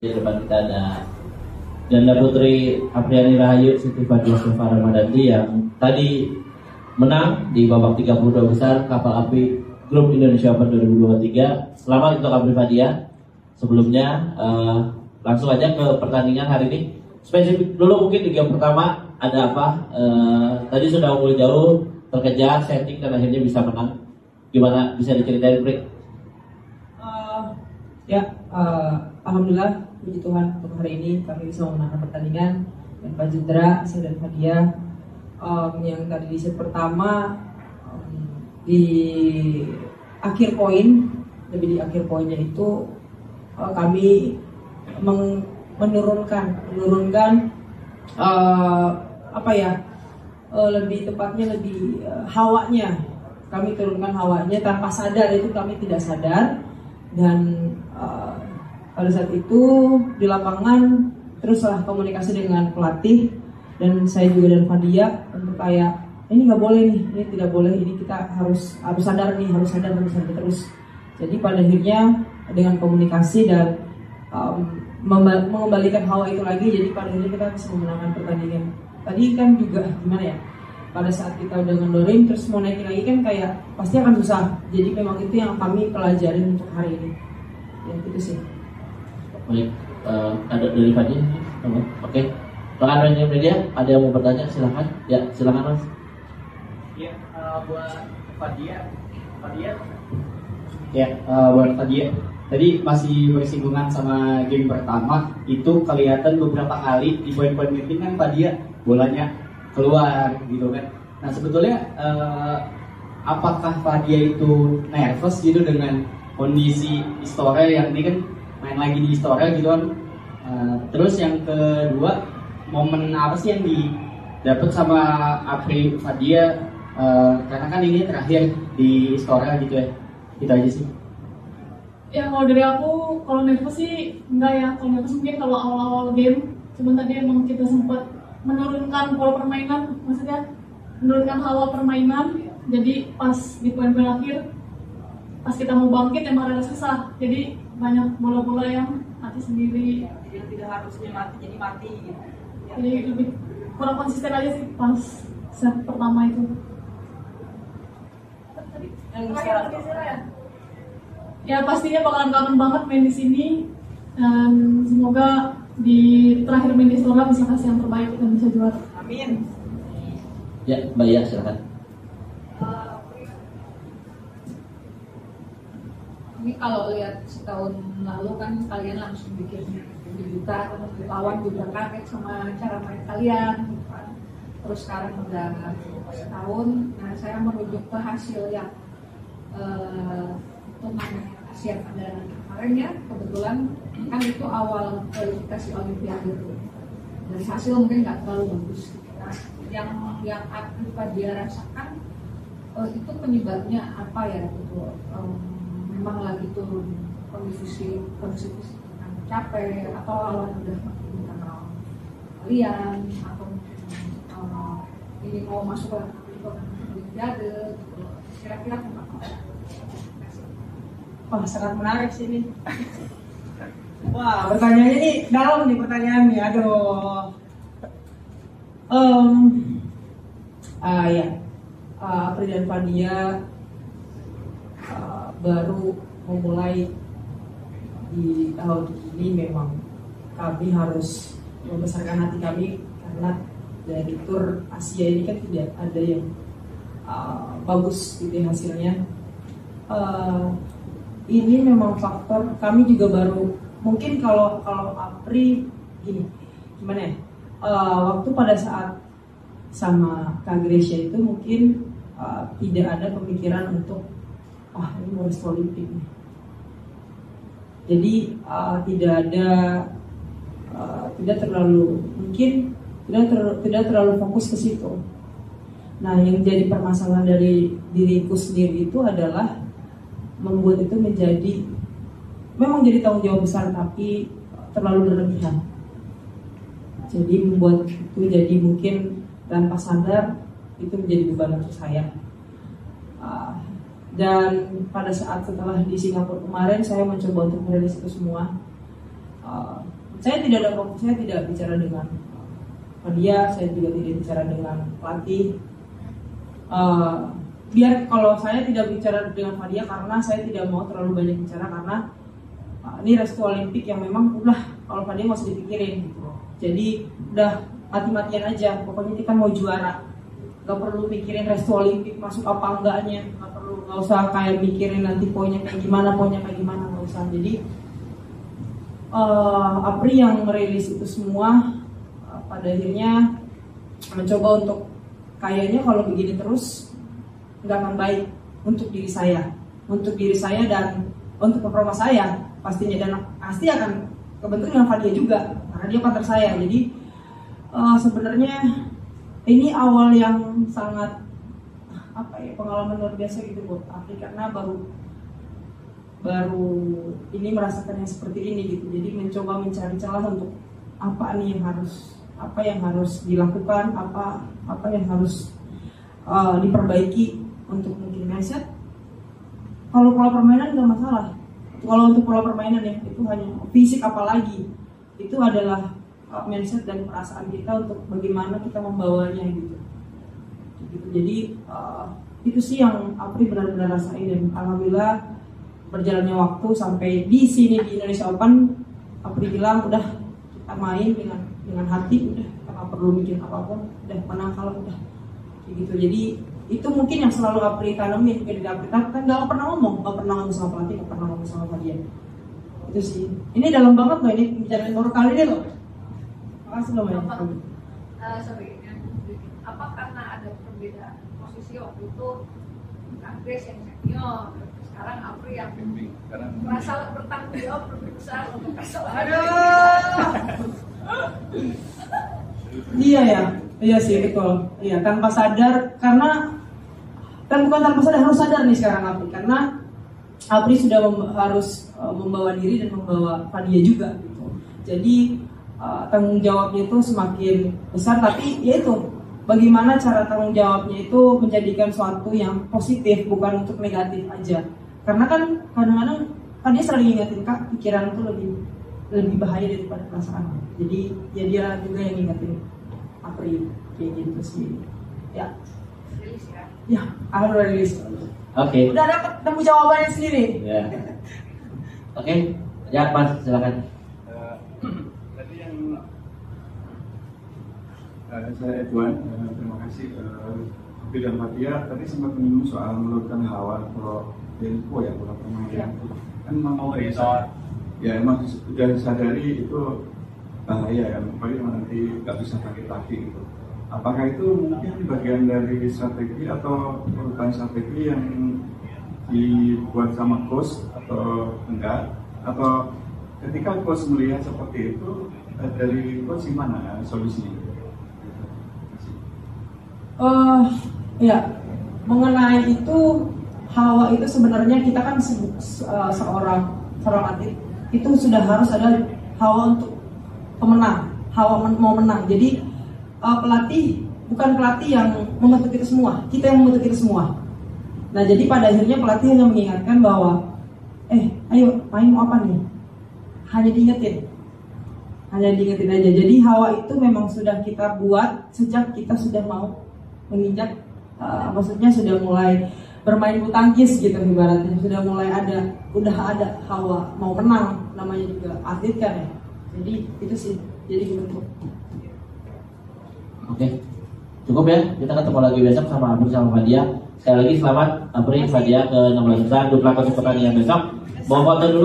Di depan kita ada Ganda Putri Apriani Rahayu Siti Fadia Sofa Ramadhani yang tadi menang di babak 32 besar Kapal Api Grup Indonesia Open 2023. Selamat untuk Apri Fadia. Sebelumnya langsung aja ke pertandingan hari ini. Spesifik dulu mungkin di game pertama ada apa? Tadi sudah unggul jauh, terkejar, setting dan akhirnya bisa menang. Gimana bisa diceritain, Pri? Alhamdulillah, puji Tuhan untuk hari ini kami bisa memenangkan pertandingan dan Pak Jendra, saya dan Fadia yang tadi di set pertama di akhir poin, lebih di akhir poinnya itu kami menurunkan lebih tepatnya hawanya, kami turunkan hawanya tanpa sadar, itu kami tidak sadar. Dan pada saat itu di lapangan teruslah komunikasi dengan pelatih dan saya juga dan Fadia untuk kayak ini nggak boleh nih, ini tidak boleh, ini kita harus sadar nih, harus sadar terus. Jadi pada akhirnya dengan komunikasi dan mengembalikan hawa itu lagi, jadi pada akhirnya kita bisa memenangkan pertandingan. Tadi kan juga gimana ya, pada saat kita udah ngendorin terus mau naikin lagi kan kayak pasti akan susah. Jadi memang itu yang kami pelajarin untuk hari ini. Ya itu sih. Baik, ada dari Fadia. Oke. Rekan media ada yang mau bertanya, silakan. Ya, silakan Mas. Ya, buat Fadia. Ya, buat Fadia. Tadi masih bersinggungan sama game pertama, itu kelihatan beberapa kali di poin-poin meeting kan Fadia bolanya keluar gitu kan. Nah sebetulnya apakah Fadia itu nervous gitu dengan kondisi Istora yang ini kan main lagi di Istora gitu kan. Terus yang kedua, momen apa sih yang didapat sama Apri Fadia karena kan ini terakhir di Istora gitu ya. Itu aja sih. Ya kalau dari aku, kalau nervous sih enggak ya. Kalau nervous mungkin kalau awal-awal game, cuman tadi emang kita sempat menurunkan pola permainan, maksudnya menurunkan hawa permainan. Jadi pas di poin-poin akhir, pas kita mau bangkit emang rada susah. Jadi banyak bola-bola yang mati sendiri, Yang tidak harusnya mati jadi mati gitu. jadi lebih kurang konsisten aja sih pas set pertama itu. Ya pastinya bakalan kangen banget main di sini, dan semoga di terakhir main di Istora bisa kasih yang terbaik dan bisa juara. Amin. Ya, Mbak Ya, silakan. Ini kalau lihat setahun lalu kan kalian langsung bikin juta, lawan juga kaget sama cara main kalian. Terus sekarang udah setahun, nah saya merujuk ke hasil yang turnamen Asia pada kemarin ya, kebetulan kan itu awal kualifikasi Olimpiade itu. Dari hasil mungkin nggak terlalu bagus. Nah, yang apa dia rasakan itu penyebabnya apa ya gitu? Memang lagi turun kondisi capek atau lawan udah makin kenal kalian atau ini mau masuk ke Olimpiade gitu. Kira-kira kenapa? Wah, sangat menarik sih ini. Wah, pertanyaannya nih dalam nih pertanyaannya. Aduh. Apri dan Fadia baru memulai di tahun ini. Memang kami harus membesarkan hati kami karena dari tur Asia ini kan tidak ada yang bagus gitu hasilnya. Ini memang faktor kami juga baru, mungkin kalau Apri gini, gimana ya, waktu pada saat sama Kak Gracia itu mungkin tidak ada pemikiran untuk ini mau resto Olimpik nih. Jadi tidak terlalu fokus ke situ. Nah, yang jadi permasalahan dari diriku sendiri itu adalah membuat itu memang jadi tanggung jawab besar tapi terlalu berlebihan. Jadi membuat itu jadi mungkin tanpa sadar itu menjadi beban untuk saya. Dan pada saat setelah di Singapura kemarin saya mencoba untuk merilis itu semua. saya tidak bicara dengan Fadia, saya juga tidak bicara dengan pelatih. Biar kalau saya tidak bicara dengan Fadia karena saya tidak mau terlalu banyak bicara karena ini restu Olimpik yang memang udah kalau Fadia nggak usah dipikirin gitu. Jadi udah mati-matian aja, pokoknya kita mau juara. Gak perlu mikirin restu Olimpik masuk apa enggaknya, nggak usah kayak mikirin nanti poinnya kayak gimana, nggak usah. Jadi Apri yang merilis itu semua pada akhirnya mencoba untuk kayaknya kalau begini terus nggak akan baik untuk diri saya dan untuk performa saya pastinya, dan pasti akan kebentuk dengan Fadia juga karena dia partner saya. Jadi sebenarnya ini awal yang sangat pengalaman luar biasa gitu buat Apri karena baru ini merasakan yang seperti ini gitu. Jadi mencoba mencari celah untuk apa yang harus dilakukan, apa yang harus diperbaiki untuk mungkin mindset. Kalau pola permainan nggak masalah. Kalau untuk pola permainan ya itu hanya fisik, apalagi itu adalah mindset dan perasaan kita untuk bagaimana kita membawanya gitu. Jadi itu sih yang Apri benar-benar rasain, dan alhamdulillah berjalannya waktu sampai di sini di Indonesia Open, Apri bilang udah kita main dengan hati, udah kita nggak perlu mikir apapun, udah menang kalah udah gitu. Jadi itu mungkin yang selalu Apri tanemin ke diri Apri, kan nggak pernah ngomong sama pelatih, nggak pernah ngomong sama Fadia. Itu sih, ini dalam banget loh, ini bicarain baru kali ini loh. Makasih loh banyak. Apa karena ada perbedaan posisi waktu itu Grace yang senior, sekarang Apri yang merasa bertanggung jawab lebih besar untuk kesalahan. Iya sih betul. Iya, tanpa sadar, karena kan bukan tanpa sadar, harus sadar nih sekarang Apri, karena Apri sudah harus membawa diri dan membawa Fadia juga gitu. Jadi tanggung jawabnya itu semakin besar, tapi ya itu bagaimana cara tanggung jawabnya itu menjadikan suatu yang positif, bukan untuk negatif aja. Karena kan kadang-kadang Fadia sering ingatin Kak, pikiran itu lebih bahaya daripada perasaan. Jadi ya dia juga yang ingatin Apri kayak gitu sih. Ya. Ya, alhamdulillah rilis. Oke. Udah dapat temu jawabannya sendiri. Ya. Oke. Ya, Mas, silakan. Tadi yang saya Edwan, terima kasih. Apri dan Fadia tadi sempat menyinggung soal menurunkan hawa kalau tempo ya, pola permainan itu kan memang ya emang sudah disadari itu bahaya kan, apalagi nanti nggak bisa pakai kaki gitu. Apakah itu mungkin bagian dari strategi atau perubahan strategi yang dibuat sama coach atau enggak? Atau ketika coach melihat seperti itu, dari coach gimana solusinya? Ya, mengenai itu hawa itu sebenarnya kita kan seorang atlet itu sudah harus ada hawa untuk pemenang, hawa mau menang. Jadi pelatih bukan pelatih yang membentuk kita semua, kita yang membentuk kita semua. Nah jadi pada akhirnya pelatih hanya mengingatkan bahwa ayo main mau apa nih, hanya diingetin aja. Jadi hawa itu memang sudah kita buat sejak kita sudah mau menginjak, maksudnya sudah mulai bermain bulu tangkis gitu ibaratnya, udah ada hawa mau menang, namanya juga atlet kan ya. Jadi itu sih, jadi gitu. Oke, cukup ya. Kita ketemu lagi besok sama Apri sama Fadia. Sekali lagi selamat Apri Fadia ke 16 besar. Dupla kesukaan yang besok. Bawa foto dulu.